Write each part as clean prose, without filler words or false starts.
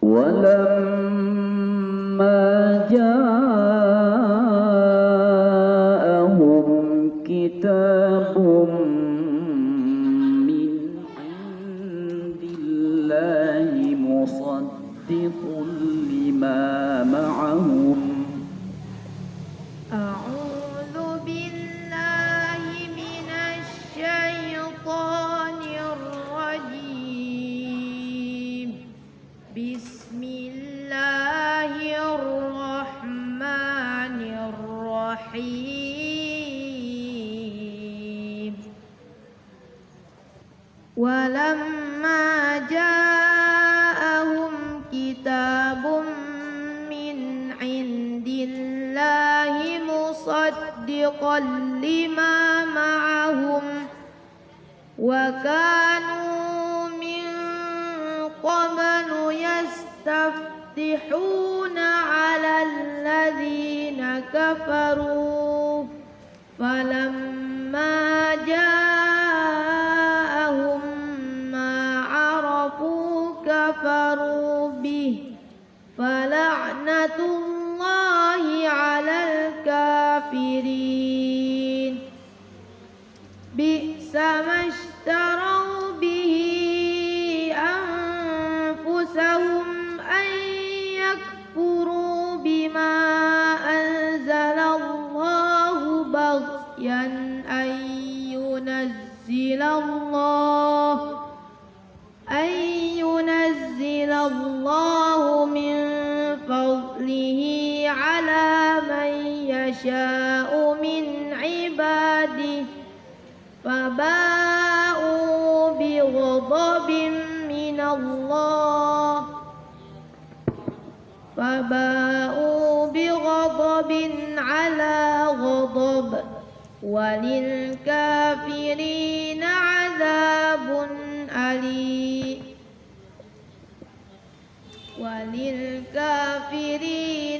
ولما جاءهم كتاب من عند الله مصدق لما معهم أعوذ بالله من الشيطان الرجيم. بسم الله الرحمن الرحيم. ولما جاءهم كتاب من عند الله مصدقا لما معهم وكانوا من قبل يستفتحون على الذين كفروا فلما جاءهم ما عرفوا كفروا به فلعنة الله على الكافرين. بئس ما اشتروا به أنفسهم أن يكفروا بما أنزل الله بغيا أن ينزل الله من فضله على من يشاء من عباده فباءوا بغضب على غضب وللكافرين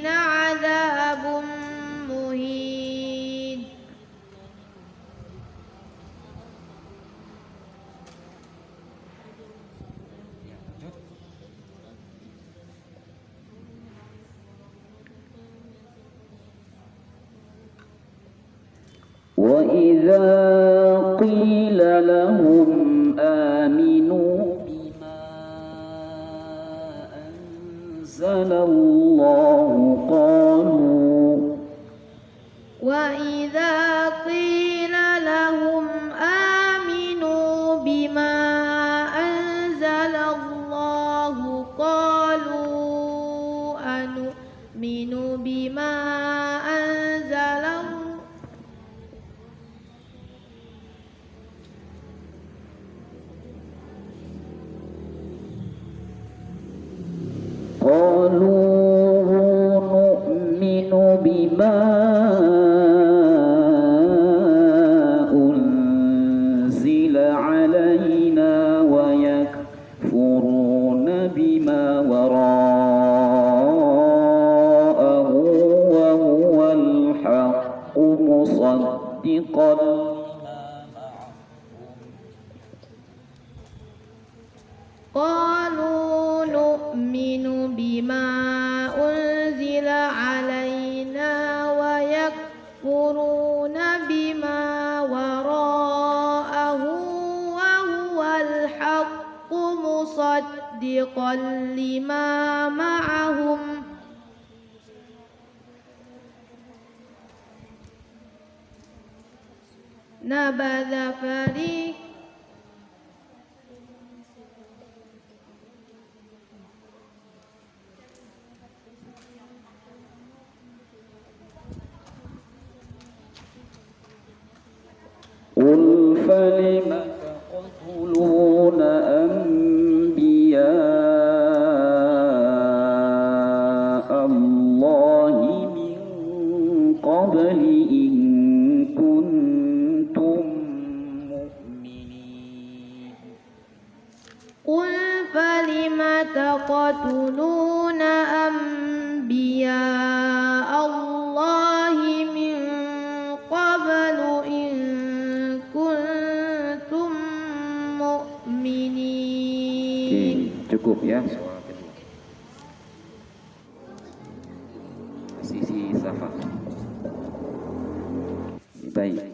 عذاب مهين. وإذا قيل لهم آمنوا بما أنزل الله وإذا قيل لهم آمنوا بما أنزل الله قالوا أنؤمن بما أنزل الله أنزل علينا ويكفرون بما وراءه وهو الحق مصدقا قالوا نؤمن بما أنزل علينا ويكفرون بما وراءه وهو الحق مصدقا لما معهم نبذ فريق قل فلم تقتلون أنبياء الله من قبل إن كنتم مؤمنين قل فلم تقتلون أنبياء الله من قبل إن كنتم مؤمنين. Oke, cukup ya. selesai.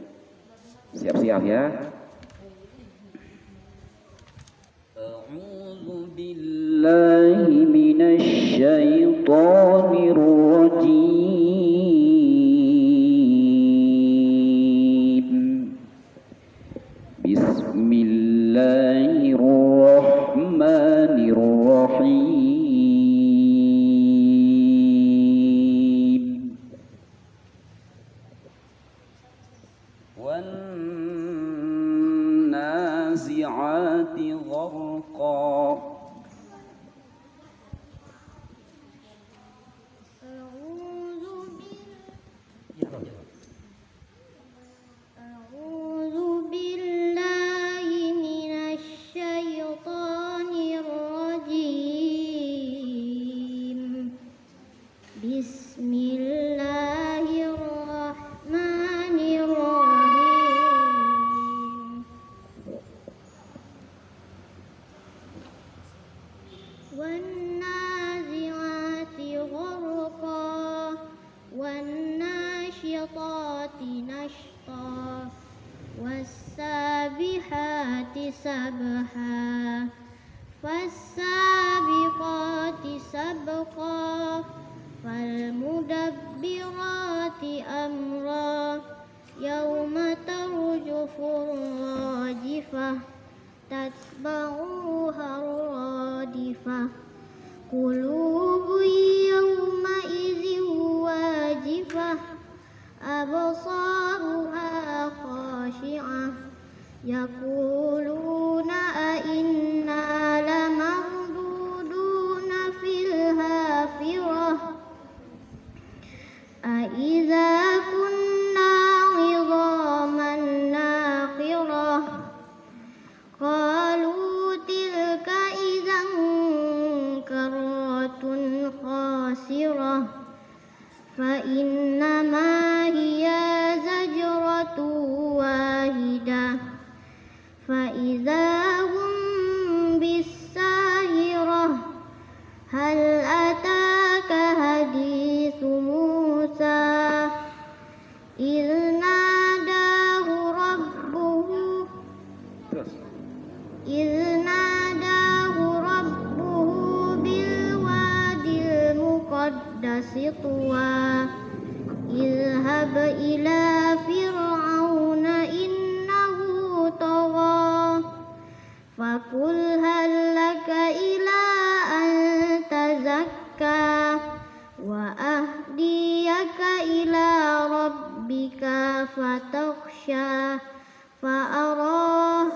Siap-siap ya. A'udzu billahi minasy syaithanir rajim. Bismillahirrahmanirrahim. Wan-nazi'ati gharqa. أعوذ بالله من الشيطان الرجيم. بسم الله الرحمن الرحيم. والنازعات غرقا والناشطات نشطا والسابحات سبحا فالسابقات سبقا فالمدبرات أمرا يوم ترجف الراجفة تتبعها الرادفة قلوب يومئذ واجفة أبصارها خاشعة يقولون أئنا لمردودون في الحافرة أإذا كنا عظاما ناخرة قالوا تلك إذا كرة خاسرة فإنما هي زجرة واحدة فإذا هم بالساهرة هل أتاك حديث موسى إذ ناداه ربه بالوادي المقدس طوى اذهب إلى فرعون إنه طغى فقل هل لك إلى أن تزكى وأهديك إلى ربك فتخشى فأراه